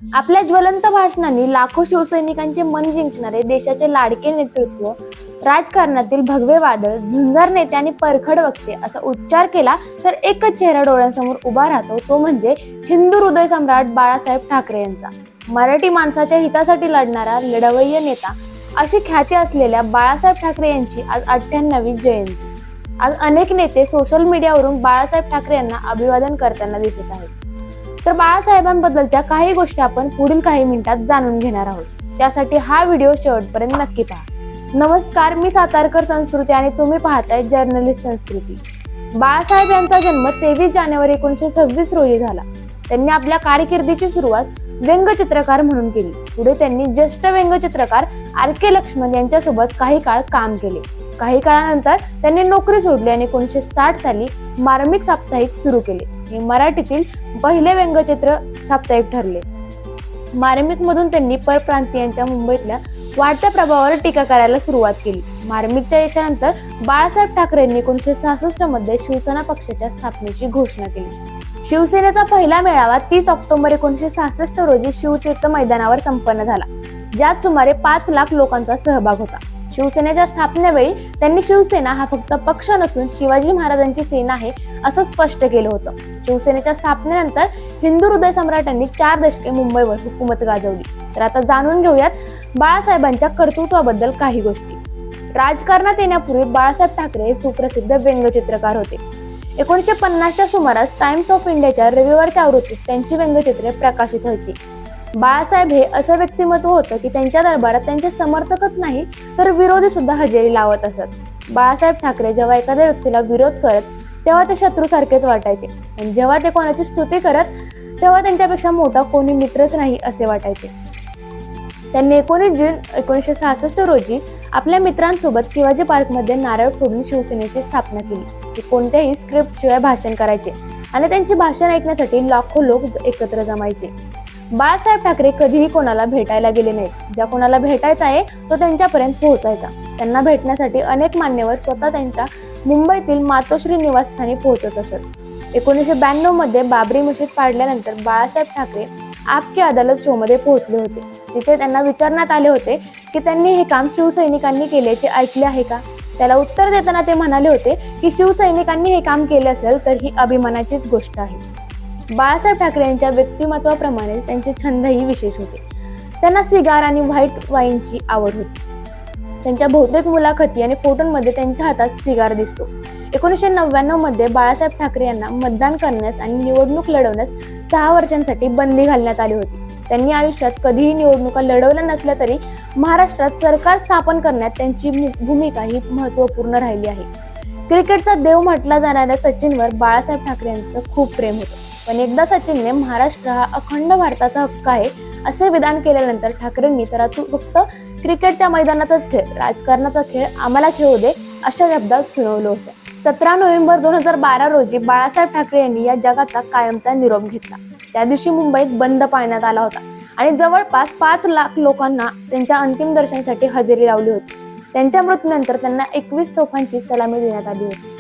आपल्या ज्वलंत भाषणांनी लाखो शिवसैनिकांचे मन जिंकणारे देशाचे लाडके नेतृत्व, राजकारणातील भगवे वादळ, झुंजार नेते आणि परखड वक्ते असा उच्चार केला तर एकच चेहरा डोळ्यांसमोर उभा राहतो, तो म्हणजे हिंदू हृदय सम्राट बाळासाहेब ठाकरे यांचा. मराठी माणसाच्या हितासाठी लढणारा लढवय्या नेता अशी ख्याती असलेल्या बाळासाहेब ठाकरे यांची आज 98वी जयंती. आज अनेक नेते सोशल मीडियावरून बाळासाहेब ठाकरे यांना अभिवादन करताना दिसत आहेत. तर बाळासाहेबांबद्दलच्या काही गोष्टी आपण पुढील काही मिनिटात जाणून घेणार आहोत. त्यासाठी हा व्हिडिओ शेवटपर्यंत नक्की पहा. नमस्कार, मी सातारकर संस्कृती आणि तुम्ही पाहताय जर्नलिस्ट संस्कृती. बाळासाहेब यांचा जन्म 23 जानेवारी 1926 रोजी झाला. त्यांनी आपल्या कारकिर्दीची सुरुवात व्यंगचित्रकार म्हणून केली. पुढे त्यांनी ज्येष्ठ व्यंगचित्रकार RK लक्ष्मण यांच्यासोबत काही काळ काम केले. काही काळानंतर त्यांनी नोकरी सोडली आणि 1960 साली मार्मिक साप्ताहिक सुरू केले. हे मराठीतील पहिले व्यंगचित्र साप्ताहिक ठरले. मार्मिक मधून त्यांनी परप्रांतीयांच्या मुंबईतल्या वाढत्या प्रभावावर टीका करायला सुरुवात केली. मार्मिकच्या यशानंतर बाळासाहेब ठाकरेंनी 1966 मध्ये शिवसेना पक्षाच्या स्थापनेची घोषणा केली. शिवसेनेचा पहिला मेळावा 30 ऑक्टोबर 1966 रोजी शिवतीर्थ मैदानावर संपन्न झाला, ज्यात सुमारे 5 लाख लोकांचा सहभाग होता. शिवसेनेच्या स्थापनेवेळी त्यांनी शिवसेना हा फक्त पक्ष नसून शिवाजी महाराजांची सेना आहे असं स्पष्ट केलं होतं. शिवसेनेच्या स्थापनेनंतर हिंदू हृदय सम्राटांनी 4 दशके मुंबईवर हुकूमत गाजवली. तर आता जाणून घेऊयात बाळासाहेबांच्या कर्तृत्वाबद्दल काही गोष्टी. राजकारणात येण्यापूर्वी बाळासाहेब ठाकरे हे सुप्रसिद्ध व्यंगचित्रकार होते. 1950च्या सुमारास टाइम्स ऑफ इंडियाच्या रविवारच्या आवृत्तीत त्यांची व्यंगचित्रे प्रकाशित व्हायची. बाळासाहेब हे असं व्यक्तिमत्व होतं की त्यांच्या दरबारात त्यांचे समर्थकच नाही तर विरोधी सुद्धा हजेरी लावत असत. बाळासाहेब ठाकरे जेव्हा एखाद्या व्यक्तीला विरोध करत तेव्हा ते शत्रूसारखेच वाटायचे, आणि जेव्हा ते कोणाची स्तुती करत तेव्हा त्यांच्यापेक्षा मोठा कोणी मित्रच नाही असे वाटायचे. त्यांनी 19 जून 1966 रोजी आपल्या मित्रांसोबत शिवाजी पार्कमध्ये नारळ फोडून शिवसेनेची स्थापना केली. ते कोणत्याही स्क्रिप्ट शिवाय भाषण करायचे आणि त्यांची भाषण ऐकण्यासाठी लाखो लोक एकत्र जमायचे. बाळासाहेब ठाकरे कधीही कोणाला भेटायला गेले नाहीत. ज्या कोणाला भेटायचा आहे तो त्यांच्यापर्यंत पोहोचायचा. त्यांना भेटण्यासाठी अनेक मान्यवर स्वतः त्यांच्या मुंबईतील मातोश्री निवासस्थानी पोहोचत असत. 1992 मध्ये बाबरी मशीद पाडल्यानंतर बाळासाहेब ठाकरे आपकी अदालत शो मध्ये पोहोचले होते. तिथे त्यांना विचारण्यात आले होते की त्यांनी हे काम शिवसैनिकांनी केल्याचे ऐकले आहे का. त्याला उत्तर देताना ते म्हणाले होते की शिवसैनिकांनी हे काम केले असेल तर ही अभिमानाचीच गोष्ट आहे. बाळासाहेब ठाकरे यांच्या व्यक्तिमत्वाप्रमाणे त्यांचे छंदही विशेष होते. त्यांना सिगार आणि व्हाईट वाईनची आवड होती. त्यांच्या बहुतेक मुलाखती आणि फोटोंमध्ये त्यांच्या हातात सिगार दिसतो. 1999 मध्ये बाळासाहेब ठाकरे यांना मतदान करण्यास आणि निवडणूक लढवण्यास 6 वर्षांसाठी बंदी घालण्यात आली होती. त्यांनी आयुष्यात कधीही निवडणुका लढवल्या नसल्या तरी महाराष्ट्रात सरकार स्थापन करण्यात त्यांची भूमिका ही महत्त्वपूर्ण राहिली आहे. क्रिकेटचा देव म्हटला जाणाऱ्या सचिनवर बाळासाहेब ठाकरे यांचं खूप प्रेम होतं. पण एकदा सचिनने महाराष्ट्र हा अखंड भारताचा हक्क आहे असे विधान केल्यानंतर ठाकरेंनी तर तू फक्त क्रिकेटच्या मैदानातच खेळ, राजकारणाचा खेळ आम्हाला खेळू दे अशा शब्दात सुनावलं होतं. 17 नोव्हेंबर 2012 रोजी बाळासाहेब ठाकरे यांनी या जगाचा कायमचा निरोप घेतला. त्या दिवशी मुंबईत बंद पाळण्यात आला होता आणि जवळपास 5 लाख लोकांना त्यांच्या अंतिम दर्शनासाठी हजेरी लावली होती. त्यांच्या मृत्यूनंतर त्यांना 21 तोफांची सलामी देण्यात आली होती.